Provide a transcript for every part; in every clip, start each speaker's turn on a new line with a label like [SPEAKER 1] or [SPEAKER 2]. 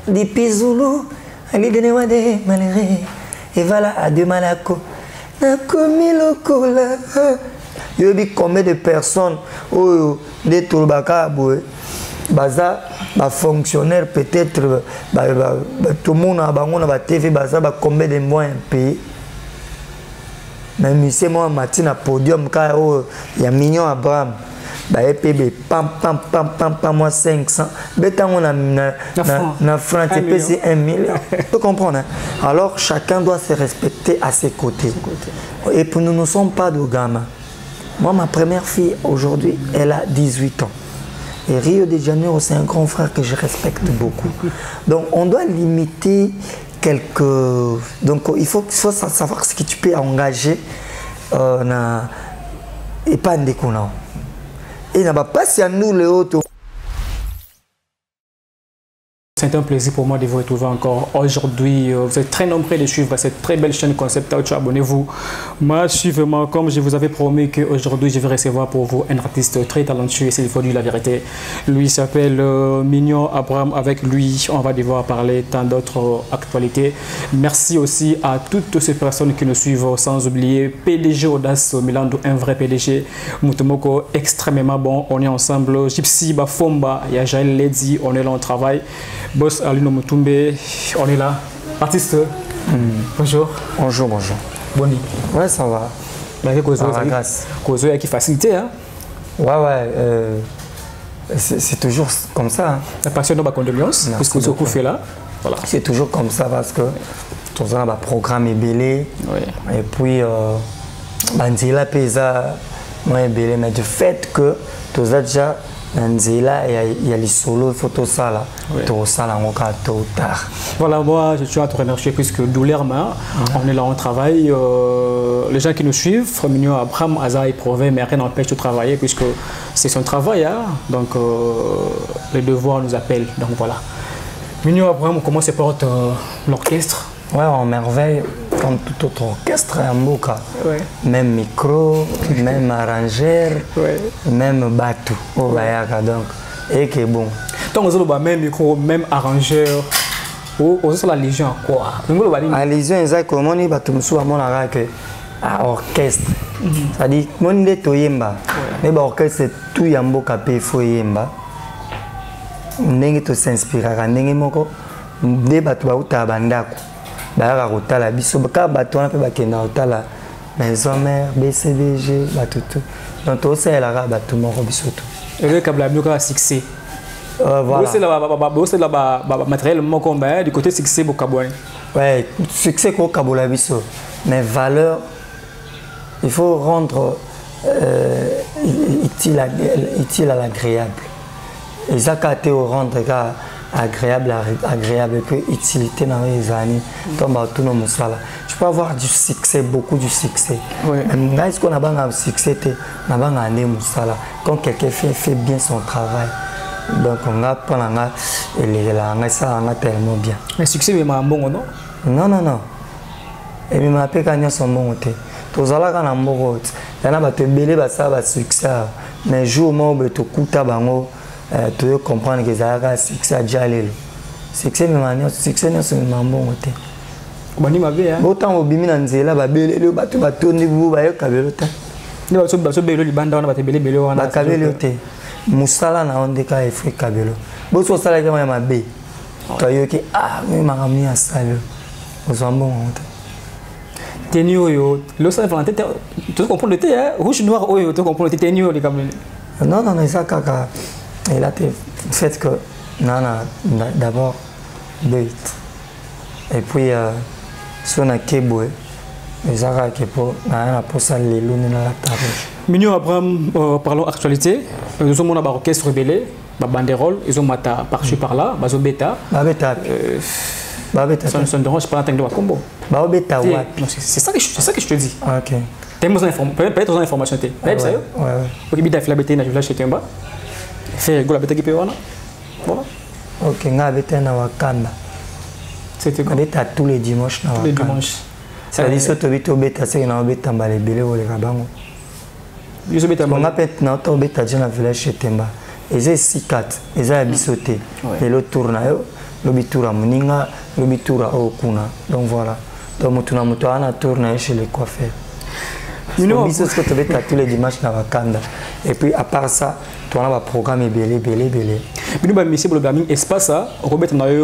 [SPEAKER 1] Depuis Zulu, Ali de Newade, Maléré, et voilà, à deux Malako. N'a commis le cola. Il y a combien de personnes, des Tourbaka, Baza, fonctionnaire peut-être, tout le monde a TV, Baza, combien de mois payé. Même si moi, matin à podium, il y a million Abraham. EPB, pam, moi 500. Bétan, on a na France, c'est 1 million. Tu comprends, hein? Alors, chacun doit se respecter à ses côtés. Et pour nous ne sommes pas de gamins. Moi, ma première fille, aujourd'hui, elle a 18 ans. Et Rio de Janeiro, c'est un grand frère que je respecte beaucoup. Donc, on doit limiter quelques... Donc, il faut savoir ce que tu peux engager et pas en déconnant. Et il n'y a pas si à nous les autres.
[SPEAKER 2] C'est un plaisir pour moi de vous retrouver encore aujourd'hui. Vous êtes très nombreux de suivre cette très belle chaîne Concept Audio. Abonnez-vous. Moi, suivez-moi comme je vous avais promis qu'aujourd'hui, je vais recevoir pour vous un artiste très talentueux. C'est il faut dire la vérité. Lui s'appelle Mignon Abraham. Avec lui, on va devoir parler tant d'autres actualités. Merci aussi à toutes ces personnes qui nous suivent, sans oublier PDG Audace Milando, un vrai PDG. Mutomoko, extrêmement bon. On est ensemble. Gypsy Bafomba, Yajael Ledi, on est là, on travaille. Boss Alino Mutumbe, on est là. Artiste, bonjour.
[SPEAKER 1] Bonjour.
[SPEAKER 2] Bonne nuit.
[SPEAKER 1] Ouais, ça va.
[SPEAKER 2] Grâce. Cause qui facilité, hein?
[SPEAKER 1] Ouais. C'est toujours comme ça. Hein.
[SPEAKER 2] La passion de ma condoléance, puisque ce coup fait là. Voilà.
[SPEAKER 1] C'est toujours comme ça parce que tout ça, le programme est belé. Oui. Et puis, Banzila Pesa, moi, est belé. Mais du fait que tout ça déjà. Il y a les solos, il faut tout ça là. Tout ça là, on va tôt ou tard.
[SPEAKER 2] Voilà, moi je tiens à te remercier puisque Doulerma, on est là, on travaille. Les gens qui nous suivent, Mignon Abraham, Aza éprouvé, mais rien n'empêche de travailler puisque c'est son travail. Hein? Donc les devoirs nous appellent. Donc voilà. Mignon Abraham, comment se porte l'orchestre? Ouais,
[SPEAKER 1] en merveille, comme tout autre orchestre, un Mboka. Ouais. Même micro, même arrangeur, même bateau. Donc, et que bon.
[SPEAKER 2] Donc, vous avez même micro, même arrangeur. Vous avez la Légion, quoi?
[SPEAKER 1] La Légion, exactement, on est bateau, à mon orchestre. C'est-à-dire, on est toyemba. Mais l'orchestre, c'est tout Yamboka, il faut yemba. On est s'inspirer, on est des bateaux à bandako. La biso ka bato na pe bakenda otala maison mère BCBG batutu donc to c'est la bato moko biso tout
[SPEAKER 2] et le câble bien succès
[SPEAKER 1] voilà
[SPEAKER 2] c'est là matériel moko ba du côté succès bokabouane
[SPEAKER 1] ouais succès ko kabola biso mais valeur il faut rendre utile à l'agréable et ça ka te rendre agréable et puis utilité dans les années tu peux avoir du succès, beaucoup de succès. Est-ce qu'on a un succès quand quelqu'un fait bien son travail, donc on a ça tellement bien.
[SPEAKER 2] Le succès est bon, non?
[SPEAKER 1] Non et mais ma pécania sont bons tous à la quand on il y en a qui ont succès mais jour où tu coûtes bango tu veux comprendre que ça a succès déjà le succès mais succès n'est pas bon côté
[SPEAKER 2] bani mabe hein
[SPEAKER 1] autant au bimi na nzela ba belele bato batondi bu ba yokabelo ta
[SPEAKER 2] ni baso belo libanda wana batebele belo wana
[SPEAKER 1] bakabelo te musala na onde ka efri kabelo boso sala kama ya mabe to yoki mais makamia sala ozambo honte
[SPEAKER 2] tenio yo lo sa volonté tu comprends le rouge noir oyo tu comprends le tenio les kamene
[SPEAKER 1] non ça kaka et là fait que d'abord bait et puis si on a keboué les arabes qui pour ça les lunes dans la table.
[SPEAKER 2] Mignon Abraham, parlons actualité. Nous sommes un orchestre rebelle, ma banderole, ils ont mata par-ci par-là, bazo bêta. Ça ne dérange pas d'entendre combo. C'est ça que je te dis.
[SPEAKER 1] Ok.
[SPEAKER 2] Tu as peut-être besoin d'informations. Tu as ça?
[SPEAKER 1] Ouais.
[SPEAKER 2] Ok, tu as fait la bêta, tu as fait la bêta. Fais la bêta qui peut voilà.
[SPEAKER 1] Ok, on a bêta na Wakanda.
[SPEAKER 2] C'était quoi?
[SPEAKER 1] Bêta tous les dimanches na Wakanda.
[SPEAKER 2] Les dimanches.
[SPEAKER 1] C'est-à-dire que tu as bêta, c'est que na bêta mbale belé ou les rabango. On a peut-être na bêta déjà na village chez Temba. Ils ont 6-4, ils ont bisoté. Et l'autre tourne. L'obitura Muninga, l'obitura Okuna. Donc voilà. Donc on a tourné chez les coiffeurs. Nous ce que tu as tous les dimanches dans Wakanda. Et puis à part ça, tu as un programme belé.
[SPEAKER 2] Nous avons mis le programme espace, Robert on a eu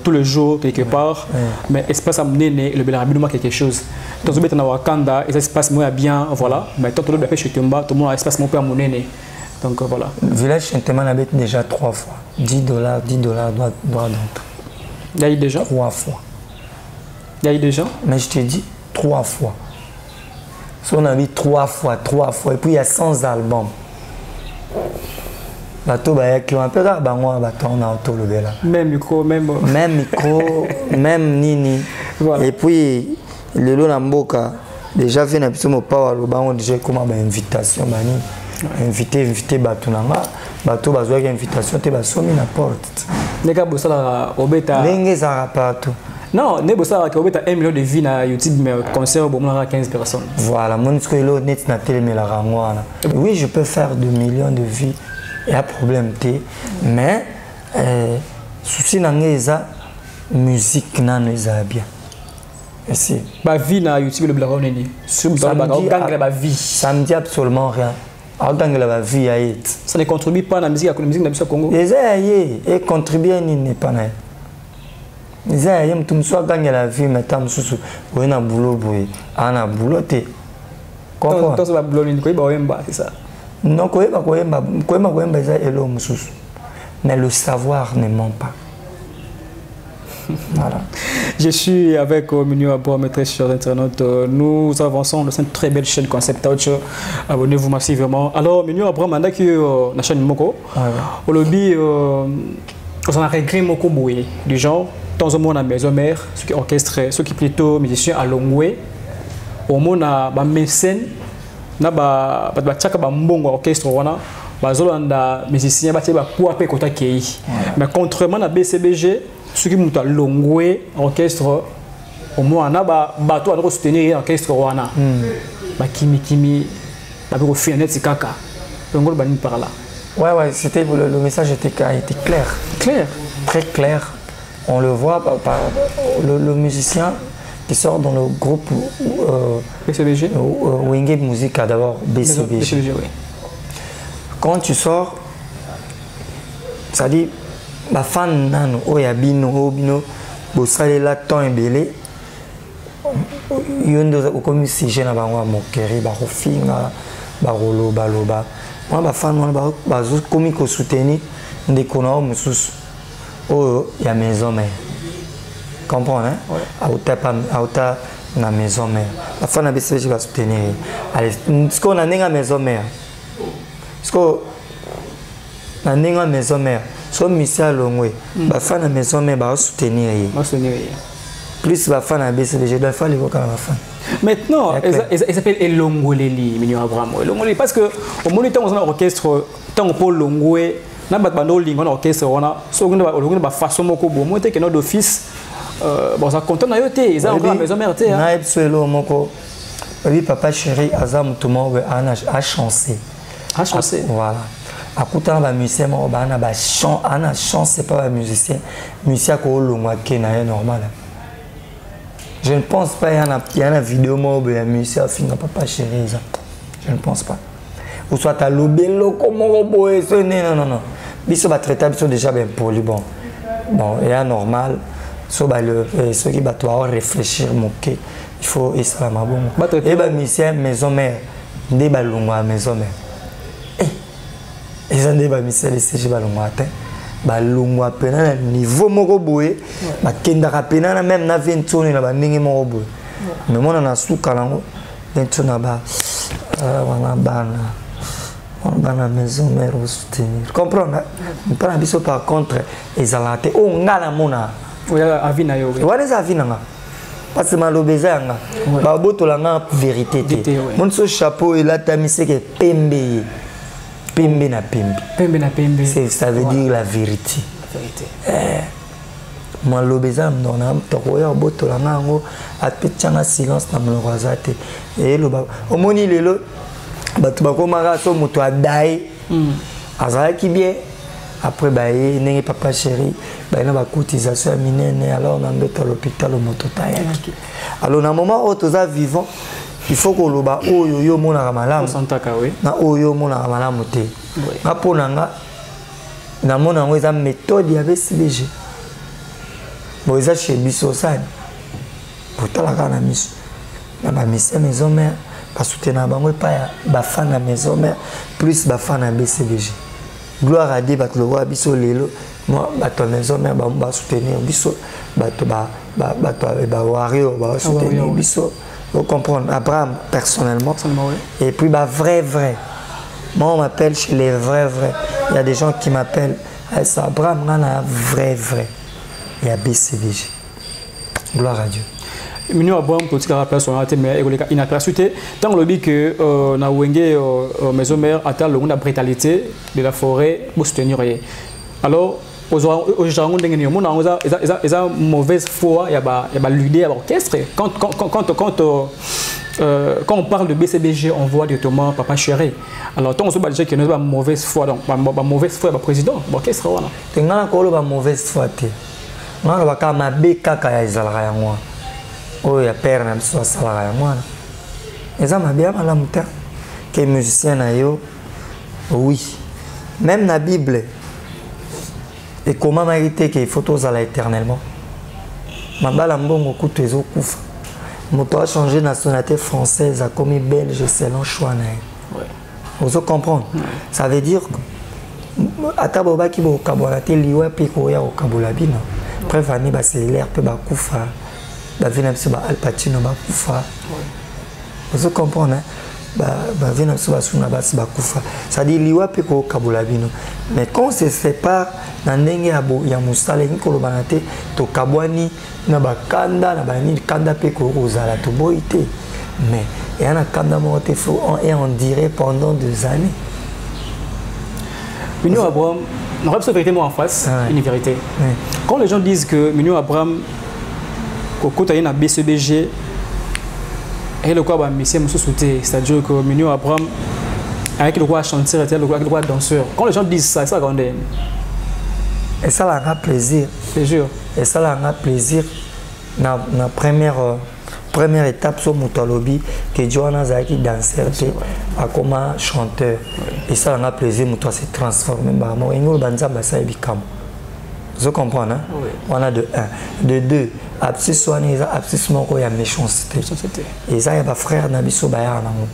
[SPEAKER 2] tous les jours quelque part, mais espace a mené le Bellarabino quelque chose. Donc Robert on a Wakanda, et espace moi bien, voilà. Mais toi tu l'as chez Tumba, tout le monde a espace mon peu à mener. Donc voilà.
[SPEAKER 1] Le village Saint-Thomas a déjà 3 fois. $10 droit d'entrée.
[SPEAKER 2] Il y a eu des gens
[SPEAKER 1] 3 fois.
[SPEAKER 2] Il y a eu des gens.
[SPEAKER 1] Mais je te dis 3 fois. Si on a mis 3 fois. Et puis il y a 100 albums. Bateau, il y a qui ont un peu d'arbre, on a autour le bel.
[SPEAKER 2] Même micro,
[SPEAKER 1] même nini. Voilà. Et puis, le lot Namboka, déjà fait une épisode au Power, on déjà comme une invitation. Invité Batunanga, Bateau Bazoua qui invitation, tu vas sonner la porte.
[SPEAKER 2] Les gars, ça là, Obeta.
[SPEAKER 1] Lengue ça partout.
[SPEAKER 2] Non, ne bossa qui Obeta 1 million de vues na YouTube, mais concert bon on a 15 personnes.
[SPEAKER 1] Voilà, mon scoilo net na télé mais la ramwana. Oui, je peux faire 2 millions de vues, il y a problème té, mais souci nangeza musique nano eza bien. Merci.
[SPEAKER 2] Ba vie na YouTube le blaron neni. Sur ba vie.
[SPEAKER 1] Ça me dit absolument rien.
[SPEAKER 2] Ça ne contribue pas à la musique au Congo.
[SPEAKER 1] Et contribue n'est pas là. Les aïeux, tout le monde gagne la vie, mais tant sous ou un boulot, un boulot.
[SPEAKER 2] Comment ça va boulot? C'est ça.
[SPEAKER 1] Non, mais le savoir ne ment pas. Voilà.
[SPEAKER 2] Je suis avec Mignon Abraham, mes très chers internautes. Nous avançons dans une très belle chaîne Concept Out. Abonnez-vous massivement. Alors, Mignon Abraham, on a que la chaîne Moko. Au lobby, on a réglé Moko Boué. Du genre, dans un monde à maison mère, ceux qui orchestrent, ceux qui plutôt musiciens à Longwe. Au monde à mécène, na ba tchaka ba mbongo orchestre wana. Bazolanda musiciens ba pour appeler kota kei. Mais contrairement à BCBG, ceux qui montent à Longwe, orchestre, au moins, on a bateau à soutenir l'orchestre. Kimi, on fait un net, c'est caca. Donc, on va par là.
[SPEAKER 1] Ouais, c'était, le message était clair.
[SPEAKER 2] Clair.
[SPEAKER 1] Très clair. On le voit par le musicien qui sort dans le groupe
[SPEAKER 2] BCBG.
[SPEAKER 1] Wingate Musica d'abord, BCBG.
[SPEAKER 2] Oui.
[SPEAKER 1] Quand tu sors, ça dit. Ba fan nano oya bino bosalela temps ebele yondo okomi sujet na bango mokeri ba kofinga ba koloba loba moi ba fan wana ba zo komi ko soutenir ndeko na mususu oyo ya maison mère comprendre hein auta na maison mère la fan na BCBG ba soutenir allez ce qu'on a nenga maison mère ce qu'on a nenga maison mère. So Michel Longwe, ba fan à maison mais ba soutenir. Plus ba fan à BCBG, doit faire les voix à la fan.
[SPEAKER 2] Maintenant, ils s'appellent Elongoleli, Mignon Abraham. Elongoleli parce que au moment où on a un orchestre, tant on peut Longwe, na ba bando lingo orchestre wana, so on ba façon moko bo, moi que notre office bon ça compte na yoté, ils ont encore maison mère té.
[SPEAKER 1] Na ebselo moko. Oui papa chéri Azam Tumo a chancé.
[SPEAKER 2] A chancé.
[SPEAKER 1] Voilà. À côté de la musicien, on a chance, c'est pas un musicien. Musicien qui est normal. Je ne pense pas qu'il y a une vidéo où un musicien finit papa chéri. Je ne pense pas. Ou soit à l'obélo, comment on peut non. Ils sont traitables, déjà bien polis. Bon, il y a normal. Ceux qui doivent réfléchir, il faut essayer la mabon. Et les musiciens, maison mère, des ballons à maison mère. Ils ont des bamisés les CG ballons matin. balungwa pena na niveau moko boye bakendaka pena na même na 20 tonnes na bandenge moko boye mais mona na suka nango 20 tonnes ba wana bana maison mère au soutenir comprendre pas biso par contre ezalate o ngala mona
[SPEAKER 2] oya avina yo
[SPEAKER 1] wana za avina nga parce que malobeza yanga ba botola nga vérité te mon so chapeau et là tamise que pembe na pembe ça veut dire la vérité malobeza ndona tokoya botola nga ngo apetchanga silence na mlorozate et lo ba omoni lelo bato bakomaka so moto adai azalaki bien après baye ndenge papa chéri bayina bacotisation ya minene alors na mbeto à l'hôpital moto tayaki alors na moment où toza vivant il faut koloba oyo yo monaka malamu na oyo monaka malamu te nga mpona nga na mona yango eza méthode ya BCBG bo eza chez biso sani botalaka na miso na bamisia maison mère basoutenir bango epai ya bafana maison mère plus bafana BCBG gloire à Dieu bato lokola biso lelo bato ya maison mère basoutenir biso bato bawario basoutenir biso vous comprenez Abraham personnellement et puis vrai moi on m'appelle chez les vrais il y a des gens qui m'appellent Abraham on a vrai il y a BCBG gloire à Dieu.
[SPEAKER 2] Minio Abraham petit rappel sur la mais il a persuté tant le dit que na wenge maison mère atteint le la brutalité de la forêt pour soutenir alors aux gens d'engagner mon ils a mauvaise foi il y a l'idée à l'orchestre quand on parle de BCBG on voit directement papa chéri alors tant on se bat que nous pas mauvaise foi donc pas mauvaise foi président l'orchestre voilà
[SPEAKER 1] tenga ko ba mauvaise foi te ngana ba ka mabe kaka ya izalaka ya moi oh ya père na biso asalaka ya mwana eza mabe ya malamu te ke musicien na yo oui même na Bible et comment mériter qu'il faut tozala éternellement mabala mbongo kutu ezokufa moto a changé nationalité française a commis belge selon choix na ye vous comprendre ça veut dire ata bobaki bokabwana te liwa mpe koya kokabola bino prévani bacellulaire mpe bakufa bavina biso ba Al Pacino bakufa vous comprenez bavina biso basuna basi bakufa ça dit liwa pe ko kabula bino mais quand on se sépare na ndenge ya musala ni koloba na te to kabwani na bakanda na bani kanda pe ko ozala to boité mais et na kanda mo te faut on dirait pendant 2 années.
[SPEAKER 2] Minio Abraham, on va se vérité moi en face, une vérité. Quand les gens disent que Minio Abraham quand il y a un BCBG et le quoi monsieur c'est-à-dire que Minio Abraham avec le quoi chanteur et le quoi danseur quand les gens disent ça ça quand et
[SPEAKER 1] ça là un plaisir
[SPEAKER 2] c'est sûr
[SPEAKER 1] et ça là un plaisir na première étape sur Moutalobi que Johanna Zaki danseur a comme chanteur et ça là un plaisir moi se transformer bah moi ingo banzamba ça ebikam vous comprenez hein on a de 1 de 2 absis soigné absis moko ya méchanceté et ça ya ba frère na biso ba ya nango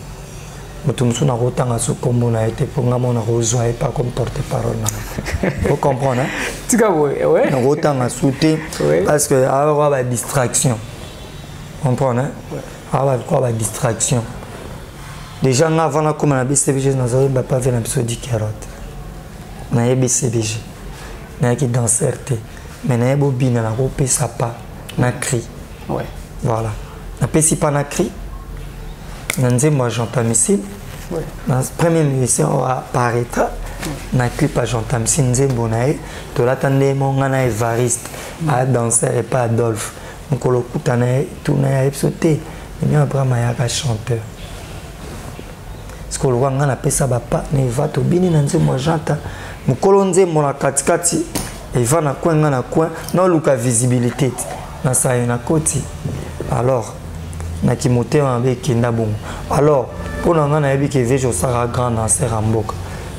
[SPEAKER 1] mutumsu na rotanga su kombo na été pour ngamo na rozwa et pas comme porte-parole na vous comprenez hein
[SPEAKER 2] tika ouais
[SPEAKER 1] na rotanga souté parce que avoir ba distraction comprenez hein avoir quoi ba distraction déjà avant na comme na BCBG na zo ba pas venir biso 10 carottes na BCBG na qui danseur te mais na bobina na ko pesa pas na cri
[SPEAKER 2] ouais
[SPEAKER 1] voilà na pesi pas na cri na nzembo Jean Tamissine ouais na première émission apparaîtra na clip à Jean Tamissine nzembo na e to latande mo ngana Evariste a danseur et pas Adolphe mukolo kutana tout na episode ni Abraham ya chanteur skolo wanga na pesa ba pa ne va to bini na nzembo Jean mukolo nzembo na katikati et va na coin na coin na luka visibilité na sa na koti alors na kimote avec kinda bon alors pour na ngana yebi ke vejo sara grand danseur en mboka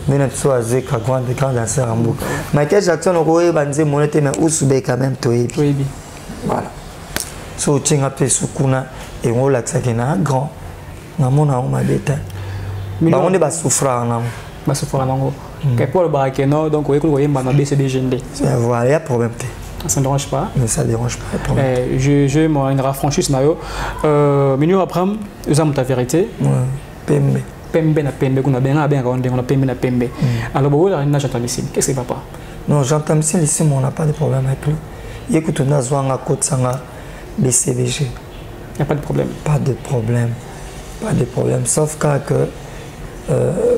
[SPEAKER 1] mais na so azeka grand danseur en mboka Michael Jackson ko e banze monete mais usube quand même to yebi voilà so tinga pe sukuna et on l'accès que na grand na mona on mabeta ba on est ba souffra na
[SPEAKER 2] ba souffra nango Pour le bac, non, donc vous voyez, ma BCBG.
[SPEAKER 1] Voilà, il y a problème.
[SPEAKER 2] Ça ne dérange pas.
[SPEAKER 1] Mais ça ne dérange pas.
[SPEAKER 2] Je m'en rafraîchis, Minio Abraham, vous avez ta vérité.
[SPEAKER 1] Pembe.
[SPEAKER 2] Pembe na pembe, on a bien on a pembe na pembe. Alors, vous avez j'entends ici. Qu'est-ce qui ne va pas?
[SPEAKER 1] Non, j'entends ici, mais on n'a pas de problème avec lui. Écoute, on a besoin de côté BCBG.
[SPEAKER 2] Il n'y a pas de problème.
[SPEAKER 1] Pas de problème. Pas de problème. Sauf que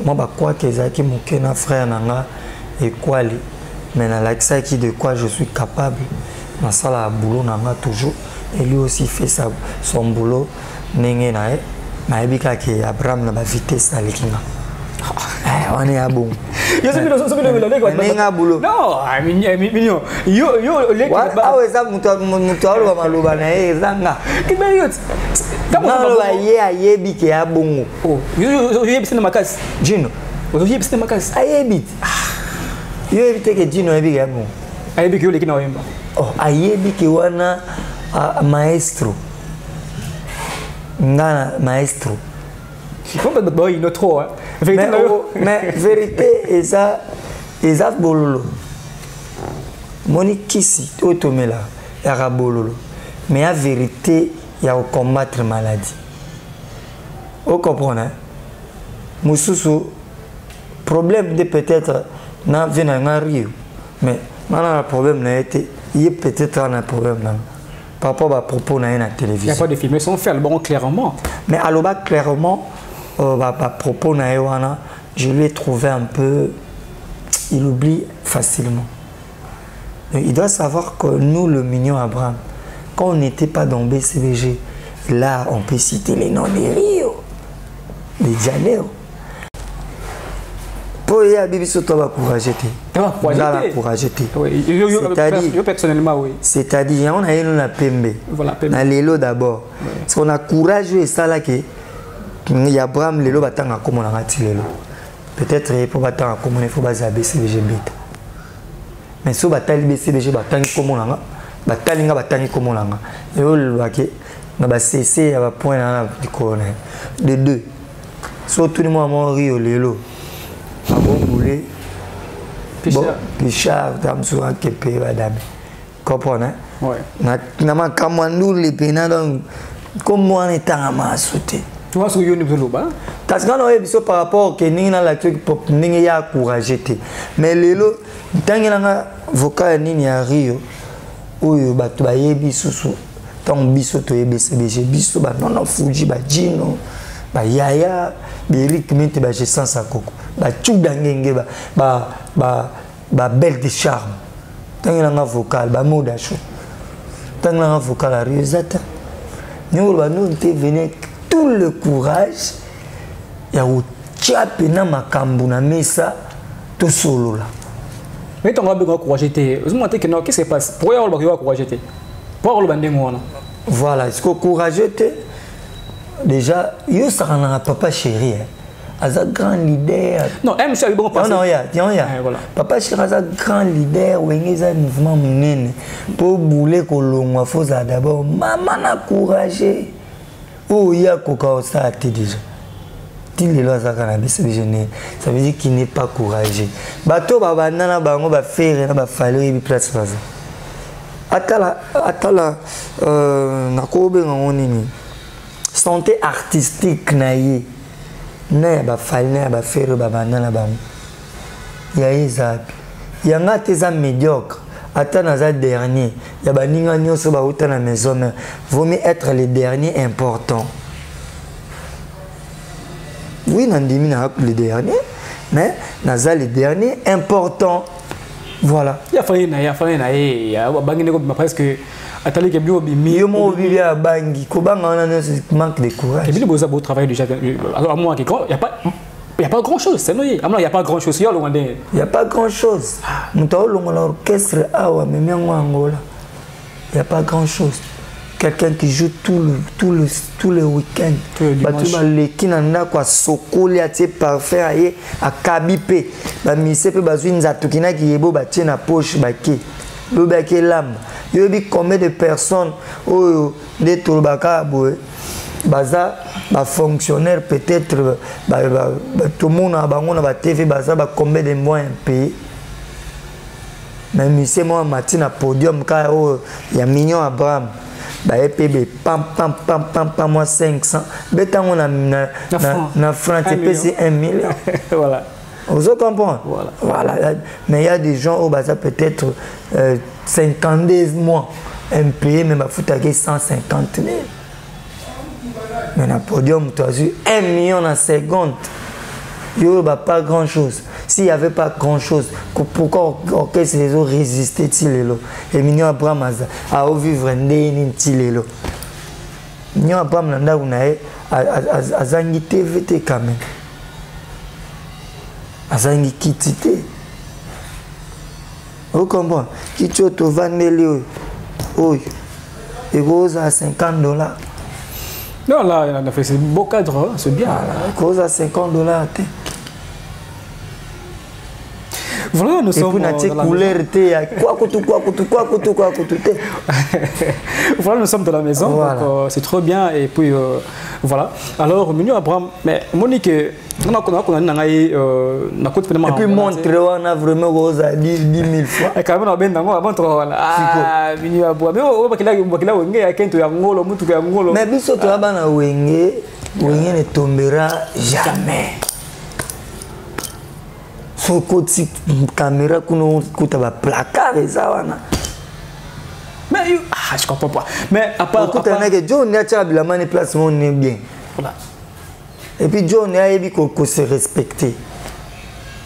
[SPEAKER 1] moi, je crois que Zaki Moukena, frère, Nanga, et quoi, mais dans l'accès qui de quoi je suis capable, dans ça, la boulot, Nanga, toujours. Et lui aussi fait son boulot. N'engé nae, mais il y a Abraham na vitesse à l'équipe. On est à bon.
[SPEAKER 2] Yo c'est
[SPEAKER 1] bien boulot.
[SPEAKER 2] Non, mignon. Yo l'équipe.
[SPEAKER 1] Ah ouais, ça mutual maloba na ezanga.
[SPEAKER 2] Qui ben yo.
[SPEAKER 1] Comment va yebi ke a bon.
[SPEAKER 2] Oh, yo yebi na makasi.
[SPEAKER 1] Gino.
[SPEAKER 2] Yo yebi na makasi.
[SPEAKER 1] Ayebi. Yo yebi te ke Gino yebi ke bon.
[SPEAKER 2] Ayebi ke yo l'équipe na wemba.
[SPEAKER 1] Oh, ayebi ke wana maestro. Ngana maestro.
[SPEAKER 2] Il faut pas de une trop.
[SPEAKER 1] Mais vérité et ça bololo. Moni kisi otomela ya bololo. Mais la vérité il y a combattre maladie. Vous comprenez? Mususu problème de peut-être na vena ngariyo. Mais maintenant le problème n'a été il y a peut-être un problème là. Par rapport à propos dans la télévision.
[SPEAKER 2] Il n'y a pas de film, ils sont faits bon clairement.
[SPEAKER 1] Mais à l'oba clairement, à propos dans la je lui ai trouvé un peu, il oublie facilement. Donc, il doit savoir que nous, le mignon Abraham, quand on n'était pas dans BCBG, là, on peut citer les noms des Rio, des Janeiro. Pour y aller, il faut encourager.
[SPEAKER 2] C'est-à-dire, personnellement, oui.
[SPEAKER 1] C'est-à-dire, on a eu la PMB.
[SPEAKER 2] Voilà, PMB.
[SPEAKER 1] On a l'élo d'abord. Parce qu'on a courage et ça là que il y a Abraham l'élo batanga comme on a raté l'élo. Peut-être pour batanga comme on il faut baser BCBG bête. Mais si on batali BCBG batanga comme on a batalinga batanga comme on a. Et on le voit que on va cesser à point là du colonel. De deux. Surtout moi mon Rio l'élo. Bon boulet. Pichard, dame sur un képé, madame. Comprenez?
[SPEAKER 2] Oui.
[SPEAKER 1] Nama kamandou les pénats donc comme moi on est en masse.
[SPEAKER 2] Tu vois ce que je veux dire?
[SPEAKER 1] Parce qu'on a besoin par rapport que nous avons la truc pour nous encourager. Mais lelo tant que nous vocal ni a Rio oyo batu ba yebi susu tant biso to BCBG biso ba non Fuji ba Gino ba Yaya Eric mente ba gestion sa koko ba chuda ngenge ba belle de charme tant que nous vocal ba moda chou tant que nous vocal a Rio zata nous ba nous venir tout le courage il y a au tchape na makambu na mesa to solo là.
[SPEAKER 2] Mais tu as besoin de courage. Qu'est-ce qui se passe? Pourquoi tu as besoin de courage? Pourquoi tu as besoin de
[SPEAKER 1] voilà, est-ce que courage déjà, il y a un papa chéri. Un grand leader.
[SPEAKER 2] Non, M. Chéri, bon,
[SPEAKER 1] non, papa chéri, un grand leader, où il y a un mouvement pour bouler Kolongwa, il faut d'abord, maman a courage. Oh, il y a coca ça a été déjà. Ça veut dire qu'il n'est pas courageux. Bateau banana bango ba faire na ba falloir bi place baza. Atala na ko be ngoni santé artistique na ye. Na ba falloir ba faire ba banana bango. Ya ezak. Ya ngate za médiocre. Attends za dernier. Ya ba ninga nyoso ba uta na maison. Vaut mieux être le dernier important. Oui, Nandimi n'a pas le dernier, mais Naza le dernier important. Voilà.
[SPEAKER 2] Il a fallu, il y a presque. Attendez, il y a
[SPEAKER 1] un bangi. Comment on a manque de courage.
[SPEAKER 2] Il y a un beau travail déjà. Alors, moi, il n'y a pas grand-chose. Il n'y a pas grand-chose. Il
[SPEAKER 1] n'y a pas grand-chose. Nous avons l'orchestre mais il n'y a pas grand-chose. Quelqu'un qui joue tout le week-end. Les qui n'ont pas sokoli à parfait à kabipe. Ba mise pe bazui nzatukina qui yebo ba tiena poche ba ke. Lo ba ke lam. Yo bi combien de personnes oh de tolbaka boy. Baza fonctionnaire peut-être tout le monde a TV combien de mois payé. Mais c'est moi matin à podium il y a Mignon Abraham. EPB pam 500. Bétan on a na franc c'est 1 million.
[SPEAKER 2] Voilà.
[SPEAKER 1] Vous comprenez? Voilà. Mais il y a des gens où ça peut-être 52 mois impayé, mais il faut 150 000. Mais dans le podium, tu as eu 1 million en seconde. Il n'y a pas grand-chose. S'il n'y avait pas grand-chose, pourquoi l'orchestre les autres résistaient Tilelo? Et Mignon Abraham a vivre un Tilelo. Mignon Abraham a zangi TVT quand même. A zangi kitité. Vous comprenez? Qui tu as vendu oui. Et vous à $50.
[SPEAKER 2] Non, là, il a fait ce beau cadre, hein, c'est bien.
[SPEAKER 1] Cause à $50.
[SPEAKER 2] Voilà, nous sommes
[SPEAKER 1] dans la
[SPEAKER 2] voilà, nous sommes dans la maison, voilà. C'est trop bien. Et puis, voilà. Alors, Mignon Abraham, mais Monique, et puis
[SPEAKER 1] montre, on a vraiment 10 000 fois.
[SPEAKER 2] Et quand même, on a bien Mignon Abraham.
[SPEAKER 1] Mais biso to abana wenge ne tombera jamais. So côté caméra kuno kutaba placard ezawana.
[SPEAKER 2] Mais je comprends pas. Mais à part
[SPEAKER 1] que John a tia bilamani place mon est bien.
[SPEAKER 2] Voilà.
[SPEAKER 1] Et puis John a ebi ko se respecter.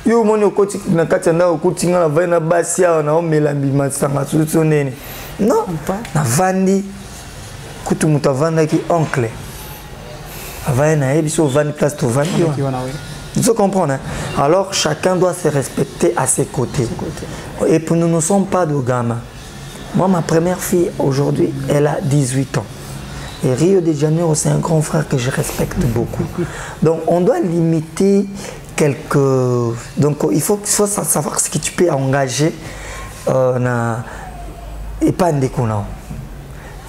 [SPEAKER 1] Yo moni okoti na katanda okoti ngala vaina basia na omelambi masanga susonene. Non, na vandi kutu mutavanda ki oncle. Avaina ebi so vandi place to vandi. Vous comprenez? Alors chacun doit se respecter à ses côtés. Et puis nous ne sommes pas de gamins. Moi, ma première fille aujourd'hui, elle a 18 ans. Et Rio de Janeiro, c'est un grand frère que je respecte beaucoup. Donc on doit limiter quelques... Donc il faut savoir ce que tu peux engager et pas en déconnant.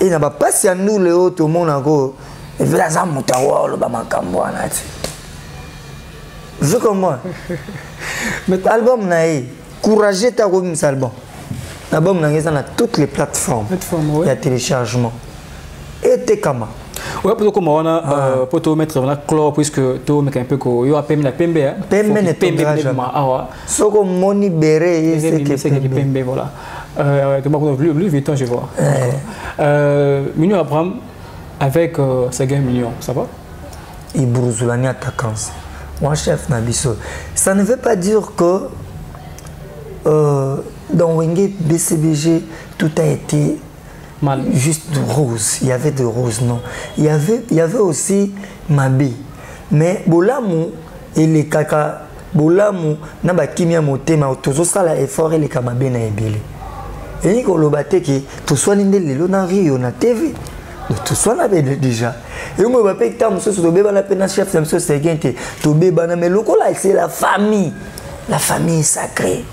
[SPEAKER 1] Et n'a pas si à nous les autres au monde et voilà ça mutawa le bamakambo anati. Je comprends. Mais l'album naï, courageux ta remis album. L'album naï dans toutes les plateformes. Il y a téléchargement. Et t'es comment?
[SPEAKER 2] Ouais, pour comment on a pour te mettre dans la clore puisque tu mets un peu que yo a pembe la pembe hein.
[SPEAKER 1] Pembe ne tombera jamais. Soko moni béré c'est que
[SPEAKER 2] pembe voilà. Tu m'as lu vite je vois. Mignon Abraham avec Sega Mignon, ça va?
[SPEAKER 1] Il brouzoulani attaquant. Moi chef Nabiso. Ça ne veut pas dire que dans Wenge BCBG tout a été mal. Juste de rose. Il y avait de rose, non. Il y avait aussi Mabi. Mais Bolamu et les kaka Bolamu n'a pas kimia motema tozo sala effort et les kamabe na ebele. Et ni ko lobate ki to soalinde lelo na Rio na TV. Tout soit là déjà. Et moi je vais pas monsieur to beba la pena chef monsieur Seguinte to beba na mais lokola c'est la famille. La famille sacrée.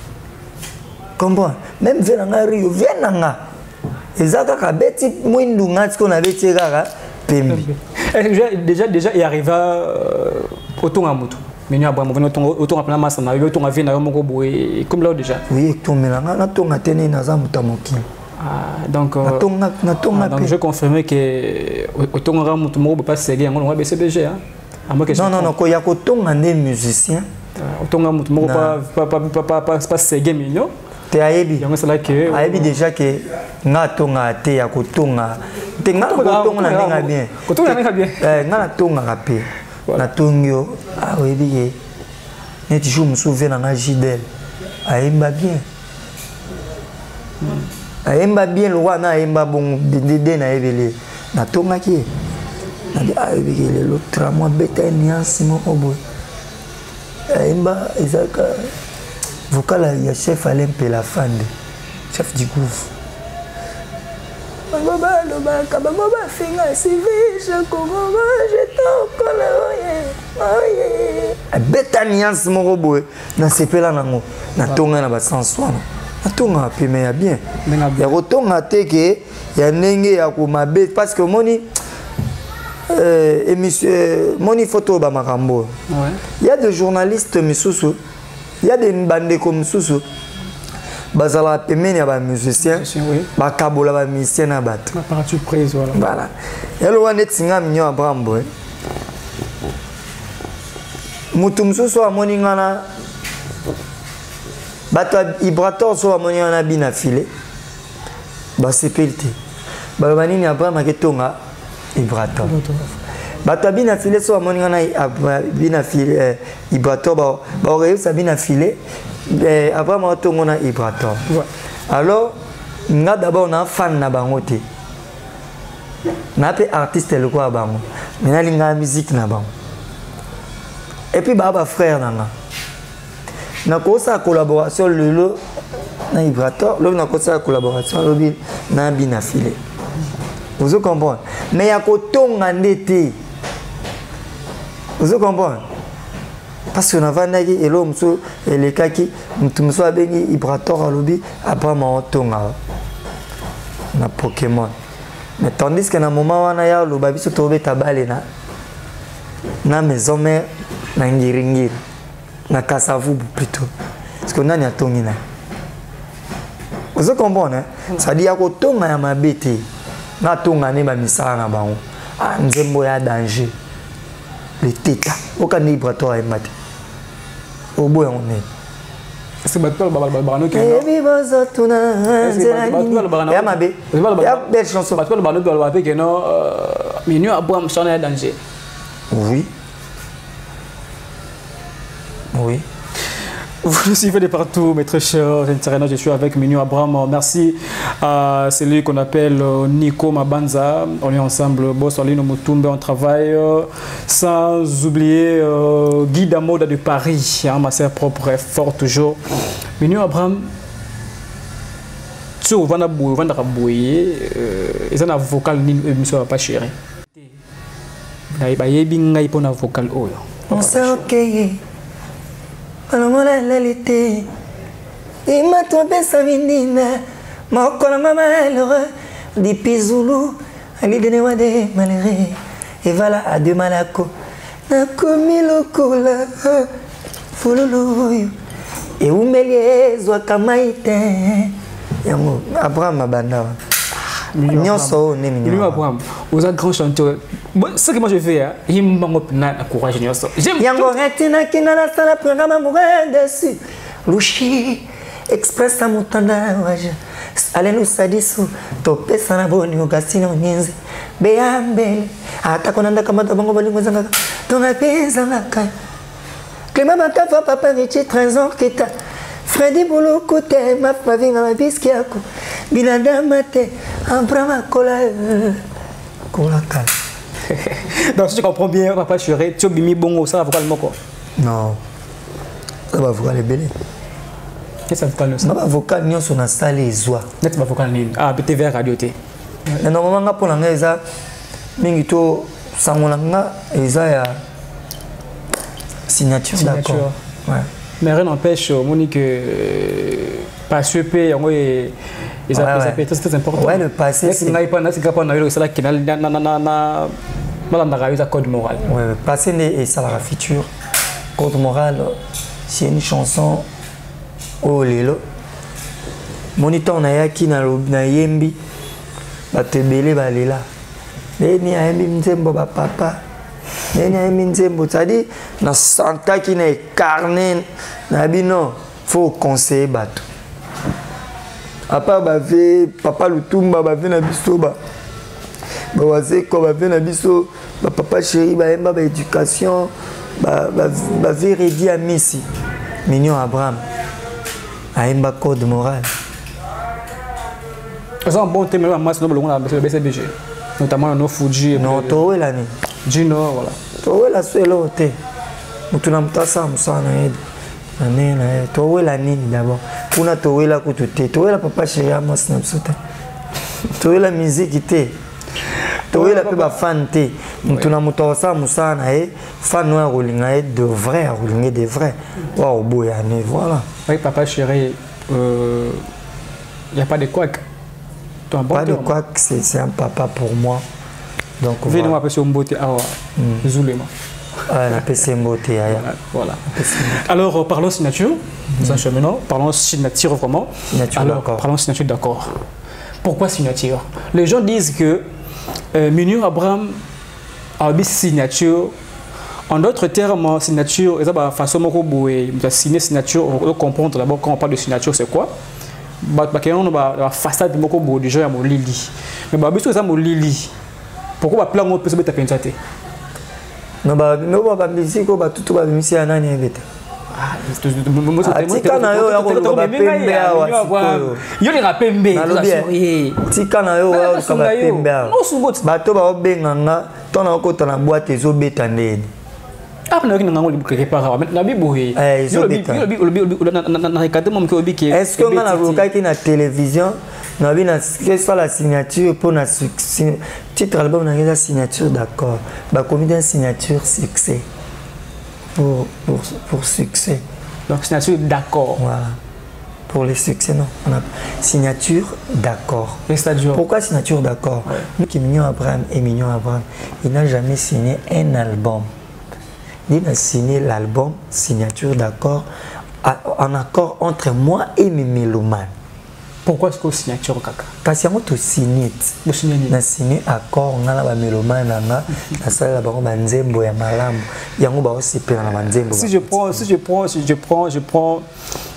[SPEAKER 1] Comprends? Même venanga Rio venanga. Ezaka kabeti mwindu ngati qu'on avait tiré kaka pembi.
[SPEAKER 2] Déjà il arriva auton amutu. Mignon Abraham auton apena massa na yo auton avina yo moko boye comme là déjà.
[SPEAKER 1] Oui, to melanga na to ngatene na za mutamoki.
[SPEAKER 2] Donc je confirme que auton ramutu moko pas ségué ngolo wa BCBG hein.
[SPEAKER 1] Non, il y a auton des musiciens.
[SPEAKER 2] Auton ramutu moko pas ségué Mignon.
[SPEAKER 1] Ayebi déjà que ngatonga te ya kotonga te nga kotonga na bien nga tonga rapé na tongyo ayebi ye net jour me souviens na Gidel ayemba bien le roi na ayemba bon dédé na ebele na tonga ki na di ayebi le l'autre moi beta nuance mo obo ayemba ezaka vocal il y a chef Alain Pelafande, chef du gouffre. Betanias mon robot, na sepela nango, na tonga na basanswana. Na tonga pe mais bien. Ya rotonga te ke ya nenge ya ko mabe parce que moni moni photo ba makambo. Il y a des journalistes misusu, il y a des bandes comme susu. Bazala pemeni ya ba musicien, ba kabola ba musicien na bat.
[SPEAKER 2] Par surprise voilà.
[SPEAKER 1] Voilà. Elo wane tsinga minyo abrambo. Mutu msusu amoni ngana bato Ibrator so amoni ngana bina filé. Ba sepelté. Ba banini Abraham aketonga Ibrator. Bato bina filé so amoni ngana bina filé Ibrator ba réussir bina filé. Abraham atonga na Ibrator. Alors nga d'abord na fan na bango te. Na pe artiste le quoi bango. Mais na linga musique na bango. Et puis baba frère nanga. Na kosa collaboration lelo na Ibrator, là na kosa collaboration lobi na bina filé. Vous comprenez? Mais ya ko tonga ndete. Vous comprenez? Parce que na vandaki elo mso elekaki mtumso abengi Ibrator lobi après ma tonga na Pokémon. Mais tandis que na moment wana ya lo babiso tobe tabale na maison mère na ngiringiri na Kasavubu plutôt parce que nani atongi na vous comprenez ça dit ya ko tonga ya mabete na tonga ne ba misala na bango nzembo ya danger le teta okani Ibrator ayemate oboya on est
[SPEAKER 2] c'est bateau balbano qui
[SPEAKER 1] et bozo tuna ya mabe ya belle chanson
[SPEAKER 2] bateau balbano doit avoir que non Minio Abraham son ya danger.
[SPEAKER 1] Oui. Oui.
[SPEAKER 2] Vous le suivez de partout, mes très chers internautes. Je suis avec Minio Abraham. Merci à celui qu'on appelle Nico Mabanza. On est ensemble, Boss Olino Mutumbe, on travaille. Sans oublier Guy Damoda de Paris, ma sœur propre est fort toujours. Minio Abraham, tu vas rabouiller, ils ont un vocal ni émission pas chéri. Il y a un vocal.
[SPEAKER 1] On s'est ok. Alamola lalité, et m'a trompé sa vinina, m'a collé ma malheureux, des pizoulous, à l'idée de malheureux, et voilà à deux malako, n'a commis le cola, fouloulou, et où m'eliez, zoa kamaïte, yango, Abraham Abanda.
[SPEAKER 2] Minio Abraham, vous êtes grand chanteur. Ce que moi je fais, il m'a encouragé.
[SPEAKER 1] Yango retina kina la sala programme mourir dessus. Lushi express à mutanda waja. Allez nous sadisu topé sana boni ugasina nyenze. Beambe ata konanda kama tabango bali ngozanga. Tona pesa ngaka. Clément Matafa papa richi trésor kita. Freddy Boulou côté ma famille na biskiako. Binadamate Abraham kola kola kala.
[SPEAKER 2] Donc si tu comprends bien, papa chéri, tu as mis bon ça va vocal moko.
[SPEAKER 1] Non. Ça va vocal les belé.
[SPEAKER 2] Qu'est-ce que ça vocal ça?
[SPEAKER 1] Ça va vocal nyon son installé ezwa.
[SPEAKER 2] Net va vocal ni. Ah, BTV radio té.
[SPEAKER 1] Mais normalement nga pour nga eza mingi to sangola nga eza ya signature d'accord. Ouais.
[SPEAKER 2] Mais rien n'empêche Monique pas super yango et ils appellent ça c'est important.
[SPEAKER 1] Ouais, le passé
[SPEAKER 2] c'est pas na c'est pas na ça là qui na un code moral.
[SPEAKER 1] Ouais, le passé et ça la future. Code moral, c'est une chanson oh lelo. Moniteur na yaki na yembi ba tebele ba lela. Neni ayembi nzembo ba papa. Neni ayembi nzembo tadi na santa qui na carnet na bino faut conseiller bato. Apa ba ve papa Lutumba ba ve na biso ba waze ko ba ve na biso ba papa chéri ba yemba ba éducation ba ve redi à Messi Minio Abraham ayemba code moral.
[SPEAKER 2] C'est un bon thème là moi c'est le BCBG notamment no Fuji
[SPEAKER 1] non to la ni
[SPEAKER 2] Gino voilà
[SPEAKER 1] to la selo te mutuna mtasa musana edi nena to la ni d'abord kuna to la kututé to la papa chéri amos na msota to la musique te to la pe ba fan te mutuna mutasa musana fan no rolinga de vrai rolinga de vrai wa oboya ne voilà.
[SPEAKER 2] Oui papa chéri y a pas de quoi.
[SPEAKER 1] Pas de quoi que c'est un papa pour moi. Donc
[SPEAKER 2] venez-moi appeler sur Mbote Awa. Zulema.
[SPEAKER 1] Ah, la PC Mbote Aya.
[SPEAKER 2] Voilà. Alors, parlons signature. Nous enchaînons. Parlons signature vraiment.
[SPEAKER 1] Signature d'accord.
[SPEAKER 2] Parlons signature d'accord. Pourquoi signature? Les gens disent que Mignon Abraham a une signature. En d'autres termes, signature, c'est la façon dont on signer signature. On doit comprendre d'abord quand on parle de signature, c'est quoi? On a la façade de gens à Lili. Mais si on a Lili, pourquoi on a peut se mettre à
[SPEAKER 1] non, ba musique ba tout ba musique à nani ebeta. Ah, tika na yo ya ko ba pembe awa.
[SPEAKER 2] Yo le rapembe.
[SPEAKER 1] Tika na yo ya ko ba pembe awa. Bato ba obenganga, to na ko to na boîte ezo beta ndeni.
[SPEAKER 2] Ah, na ki na ngoli quelque part. Na bi boye.
[SPEAKER 1] Est-ce que on a roka ki na télévision? On a vu la signature pour la titre album, on a la signature d'accord. Bah, comme une signature succès. Pour succès.
[SPEAKER 2] Donc, signature d'accord.
[SPEAKER 1] Voilà. Pour les succès, non. On a signature d'accord. Pourquoi signature d'accord? Nous qui Mignon Abraham et Mignon Abraham, il n'a jamais signé un album. Il a signé l'album signature d'accord en accord entre moi et mes mélomanes.
[SPEAKER 2] Pourquoi est-ce que signature kaka?
[SPEAKER 1] Parce que tu signé. Na signé accord on a la mélomane na sala la bango banzembo ya malamu. Yango ba osepela na banzembo.
[SPEAKER 2] Si je prends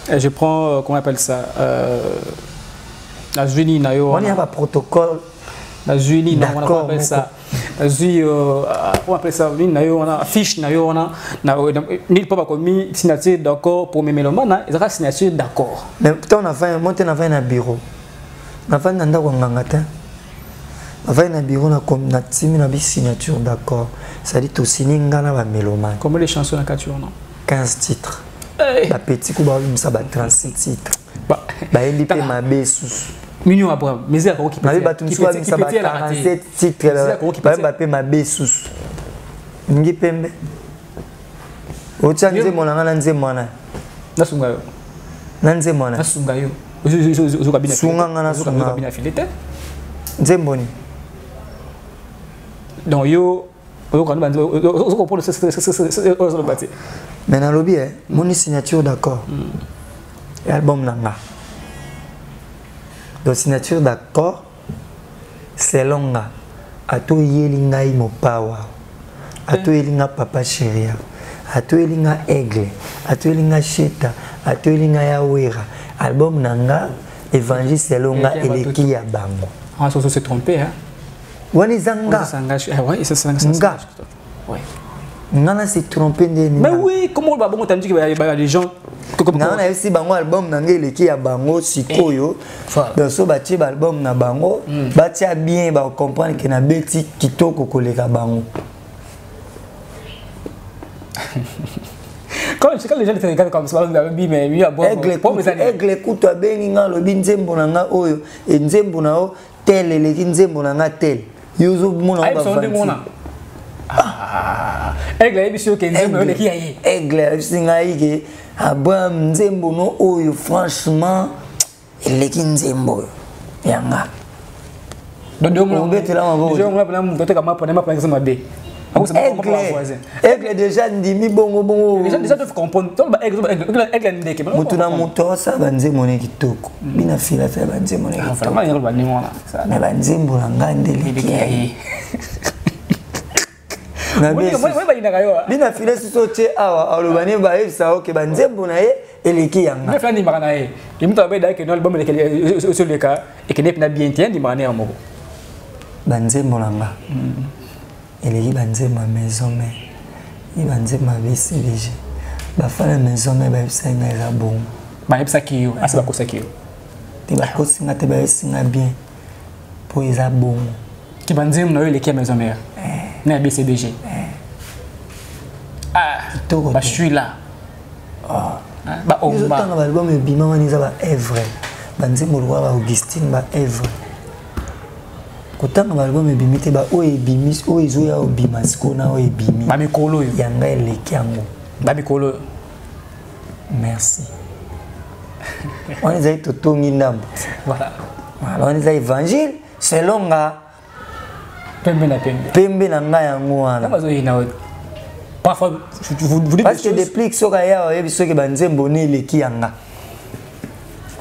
[SPEAKER 2] comment on appelle ça la Zuni na yo.
[SPEAKER 1] On y a pas protocole.
[SPEAKER 2] La Zuni na on appelle ça. On appelle ça on a fiche ni pas commis signature d'accord pour mes mélomanes ils ont signature d'accord
[SPEAKER 1] mais putain on a fait monter na fait na bureau na fait na ndako ngangata na fait na bureau na timi na bi signature d'accord ça dit tout signer ngana ba mélomane
[SPEAKER 2] combien de chansons na quatre non
[SPEAKER 1] 15 titres la petit coup ba ça ba 36 titres ba elipe ma besus
[SPEAKER 2] Mignon Abraham, mais il y a qui peut
[SPEAKER 1] être 47 titres là, ma besus. Ngi pembe. Ocha nze mona ngana nze mona.
[SPEAKER 2] Nasunga yo.
[SPEAKER 1] Nanze mona.
[SPEAKER 2] Nasunga yo.
[SPEAKER 1] Sunga ngana sunga. Nze mboni.
[SPEAKER 2] Donc yo quand on comprend ce
[SPEAKER 1] mais na lobby mon signature d'accord. Album nanga. Donc signature d'accord, c'est longa. Ato yelinga imopawa. Ato yelinga papa chéria. Ato yelinga aigle. Ato yelinga cheta. Ato yelinga yawera. Album nanga, évangile c'est longa eleki ya bango.
[SPEAKER 2] Ah, ça s'est trompé hein.
[SPEAKER 1] Wani zanga.
[SPEAKER 2] Ouais, c'est ça. Ouais.
[SPEAKER 1] Nana s'est trompé de.
[SPEAKER 2] Mais oui, comment on va bon t'as dit qu'il y a des gens
[SPEAKER 1] na na esi bango album na ngeli ki ya bango sikoyo donc so ba ti album na bango ba ti bien ba comprendre que na beti kitoko koleka bango
[SPEAKER 2] quand les gens te regardent comme ça on dit mais il y a bon
[SPEAKER 1] aigle kuto bengi nga lo binzembo na nga oyo e nzembo na o tel eleki nzembo na nga tel yuzu mona ba
[SPEAKER 2] aigle ebisio ke nzembo eleki ya ye
[SPEAKER 1] aigle singa yike Abraham nzembo no oyo franchement eleki nzembo yanga aigle déjà ndimi bongo
[SPEAKER 2] déjà doivent comprendre
[SPEAKER 1] mutu na mutu asala nzembo ne kitoko bina fila fa nzembo ne kitoko mais banzembo na nga ndeleki bina file siso te awa alobani ba efisa oke banzembo na ye eleki yanga
[SPEAKER 2] mais flani makana ye imto abeda ke no album le sur le cas et que n'est pas bien tient di manière moko
[SPEAKER 1] banzembo nanga eleki banzembo maison mais i banzembo BCBG ba fala maison mais ba efisa nga eza bon
[SPEAKER 2] ba efisa kiyo asa ba kosa kiyo
[SPEAKER 1] te ba kosinga te ba esinga bien po eza bon
[SPEAKER 2] ki banzembo na yo eleki maison mère na BCBG bah je suis là bah on va
[SPEAKER 1] dans l'album et bima on isa ba evre banzembo lo ba Augustine ba evre kotanga ba album e bimite ba o e bimis o ezo ya o bimasiko na o e bimi
[SPEAKER 2] ba mikolo yo
[SPEAKER 1] yanga eleki yango
[SPEAKER 2] ba mikolo
[SPEAKER 1] merci on est totongi ndambo
[SPEAKER 2] voilà
[SPEAKER 1] on est évangile selon nga Pembe na nga yango wana.
[SPEAKER 2] Parfois, vous dites
[SPEAKER 1] parce que des plics sur aya oyebi soki banzembo ne leki yanga.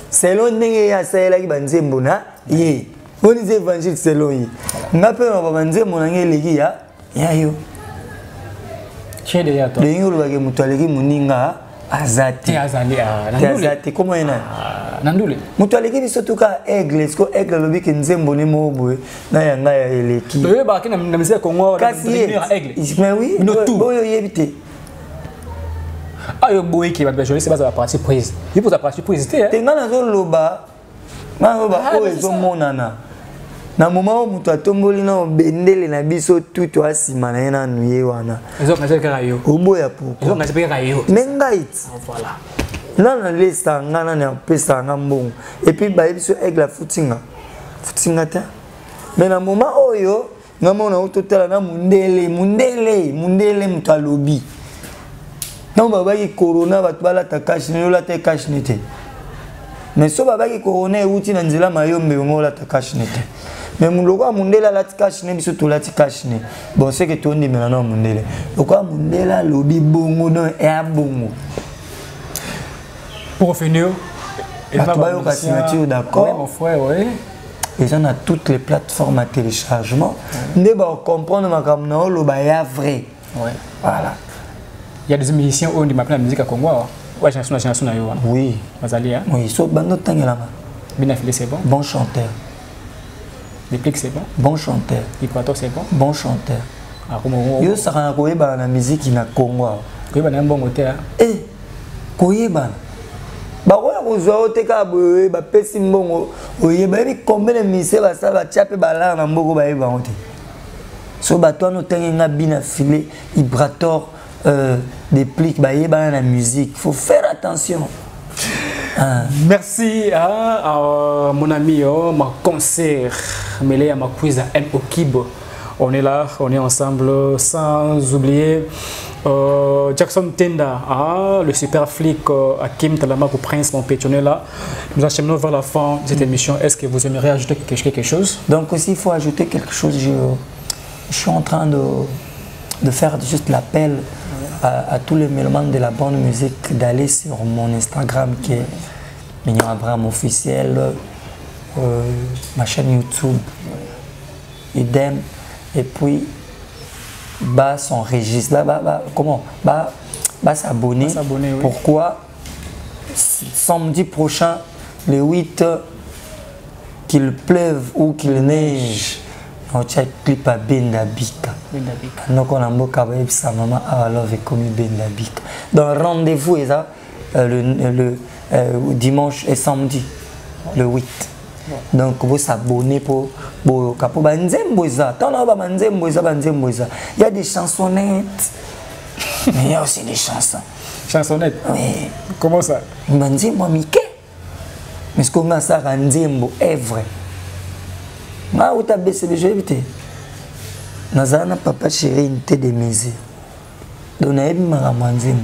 [SPEAKER 1] Selon ndenge ya sayela ki banzembo na ye. Oni ze évangile selon ye. Nga pe na banzembo na nge leki ya yo.
[SPEAKER 2] Chez ya to.
[SPEAKER 1] Le yolo ba ke mutu aleki muninga azati. Azati comment ena?
[SPEAKER 2] Nandule.
[SPEAKER 1] Mutu aleki biso tuka aigle, sko aigle lobi ke nzembo ne mo boye na yanga ya eleki.
[SPEAKER 2] Le ba ke na mzee Congo
[SPEAKER 1] na aigle. Mais oui, boyo yebite.
[SPEAKER 2] Ayo boye ki ba joli c'est pas la partie prise. Il faut la partie prise té.
[SPEAKER 1] Tenga na zo loba. Na loba o ezo monana. Na moment où mutu atomboli na bendele na biso tuto asima na ena nuye wana.
[SPEAKER 2] Ezo na zeka yo.
[SPEAKER 1] Oboya poko.
[SPEAKER 2] Ezo na zeka yo.
[SPEAKER 1] Mengait.
[SPEAKER 2] Voilà.
[SPEAKER 1] Nana lesta ngana na pesa ngambongo. Et puis ba biso aigle futinga. Futinga ta. Mais na moment oyo ngamona utotala na mundele mutu alobi. Non babaki corona bat balata cash ni la te cash nete. Mais so babaki corona euti na nzela mayombe ngola ta cash nete. Mais muloko mundela la cash ne biso to la cash ne. Bon c'est que tondi maintenant mundele. Lokwa mundela lobi bongo no e bongo.
[SPEAKER 2] Pour finir,
[SPEAKER 1] et la signature d'accord.
[SPEAKER 2] Oui mon frère, oui.
[SPEAKER 1] Et ça on a toutes les plateformes à téléchargement. Ne ba comprendre makam na lo ba ya vrai.
[SPEAKER 2] Ouais.
[SPEAKER 1] Voilà.
[SPEAKER 2] Il y a des musiciens où on dit la musique à Congo. Ouais, chanson na yo.
[SPEAKER 1] Oui.
[SPEAKER 2] Mazalia.
[SPEAKER 1] Oui, so bando tangelama.
[SPEAKER 2] Binafile c'est bon.
[SPEAKER 1] Bon chanteur.
[SPEAKER 2] Les plics c'est bon.
[SPEAKER 1] Bon chanteur.
[SPEAKER 2] Equator c'est bon.
[SPEAKER 1] Bon chanteur.
[SPEAKER 2] Ah comment
[SPEAKER 1] yo saka koyeba na musique na Congo.
[SPEAKER 2] Koyeba na mbongo te.
[SPEAKER 1] Eh. Koyeba. Ba koya kozwa oteka boye ba pesi mbongo. Oyeba bi combien de musiciens ba sa ba chape ba la na mboko ba yeba ngote. So ba toi no tenga bina filé vibrator des plics bah la musique, il faut faire attention.
[SPEAKER 2] Merci à mon ami, ma concert, mêlé à ma quiz à M. Okibo. On est là, on est ensemble, sans oublier Jackson Tenda, le super flic Hakim Talama pour Prince, mon pétionné là. Nous acheminons vers la fin de cette émission. Est-ce que vous aimeriez ajouter quelque chose?
[SPEAKER 1] Donc aussi, il faut ajouter quelque chose. Je suis en train de faire juste l'appel à tous les mélomanes de la bonne musique d'aller sur mon Instagram qui est Mignon Abraham officiel, ma chaîne YouTube, idem, et puis bah son registre là, comment bah s'abonner.
[SPEAKER 2] Oui.
[SPEAKER 1] Pourquoi samedi prochain, le 8, qu'il pleuve ou qu'il neige. On check clip à Bendabika. Donc on a mboka ba sa maman a love comme Bendabika. Donc rendez-vous est ça le dimanche et samedi le 8. Donc vous s'abonner pour capo banzembo za. Tant là ba banzembo za. Il y a des chansonnettes. Mais il y a aussi des chansons.
[SPEAKER 2] Chansonnettes.
[SPEAKER 1] Oui.
[SPEAKER 2] Comment ça?
[SPEAKER 1] Banzembo Mickey. Mais ce qu'on a ça banzembo est vrai. Ma ou ta baissé le jeu évité. Nazana papa chéri une tête de misé. Donc naïb maramanzim.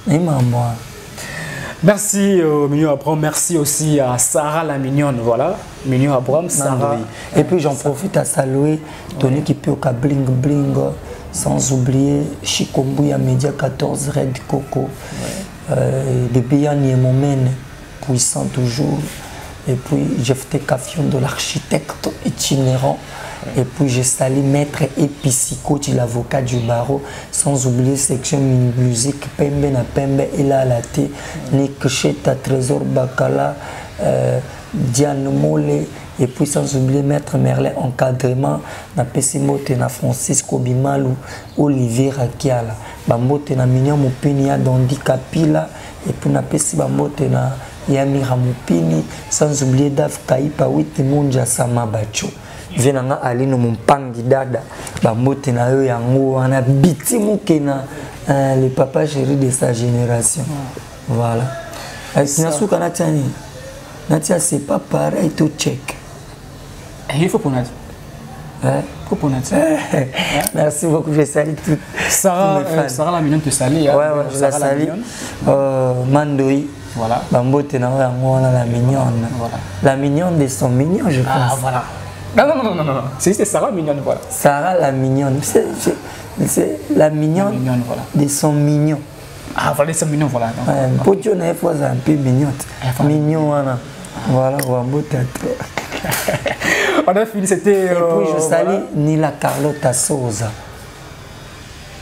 [SPEAKER 1] Naïb moi.
[SPEAKER 2] Merci Mignon Abraham, merci aussi à Sarah la mignonne, voilà. Mignon Abraham, Sarah.
[SPEAKER 1] Et puis j'en profite à saluer Tony qui peut au bling bling, sans oublier Chikombuya Media 14 Red Coco. Bébé Yann Yemomen, puissant toujours. Et puis Jefté Kafion de l'architecte itinérant. Et puis je salue Maître Epicico, l'avocat du barreau, sans oublier section musique, Pembe na Pembe, Ela Alate, Nick Cheta, Trésor Bakala, Diane Mole, et puis sans oublier Maître Merlin, encadrement, na Pessimote, na Francisco Bimalou, Olivier Rakiala, Bambote na Mignon Mopini, Dondi Kapila, et puis na Pessi Bambote na Yamira Mopini, sans oublier Daf Kaipa, Witimunja Samabacho. Venanga alino mumpangi dada bambote na yo yango wana biti mukena le papa chéri de sa génération. Voilà. Nasuka na tani. Natia c'est pas pareil tout check.
[SPEAKER 2] Il faut qu'on a.
[SPEAKER 1] Merci beaucoup, je salue tout.
[SPEAKER 2] Sarah la mignonne te salue.
[SPEAKER 1] Ouais, je la salue. Mandoi.
[SPEAKER 2] Voilà.
[SPEAKER 1] Bambote na yo yango wana la mignonne.
[SPEAKER 2] Voilà.
[SPEAKER 1] La mignonne de son mignon, je pense.
[SPEAKER 2] Ah voilà. Non. C'est Sarah mignonne, voilà.
[SPEAKER 1] Sarah la mignonne. C'est la mignonne,
[SPEAKER 2] voilà.
[SPEAKER 1] De son mignon.
[SPEAKER 2] Ah, voilà, c'est mignon, voilà.
[SPEAKER 1] Pour Dieu, il faut un peu mignonne. Mignon, voilà, on va
[SPEAKER 2] on a fini, c'était...
[SPEAKER 1] Et puis je salue Nila Carlota Souza.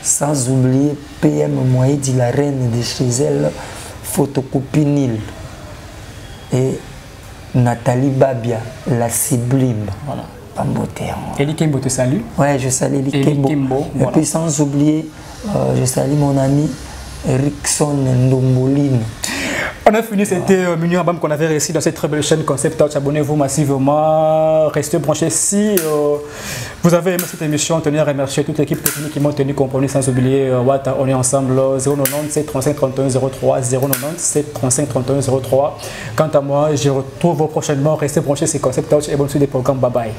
[SPEAKER 1] Sans oublier PM Moïdi, la reine de chez elle, photocopie Nil. Et Nathalie Babia, la sublime.
[SPEAKER 2] Voilà.
[SPEAKER 1] Eli
[SPEAKER 2] Kimbo te salue.
[SPEAKER 1] Ouais, je salue Eli Kimbo. Et puis sans oublier, je salue mon ami Rickson Ndombolino.
[SPEAKER 2] On a fini, c'était Mignon Abam qu'on avait réussi dans cette très belle chaîne Concept Touch. Abonnez-vous massivement, restez branchés. Si vous avez aimé cette émission, tenez à remercier toute l'équipe technique qui m'a tenu compagnie, sans oublier Wata, on est ensemble, 097 35 31 03, 097 35 31 03. Quant à moi, je retrouve prochainement, restez branchés, c'est Concept Touch et bonne suite des programmes, bye bye.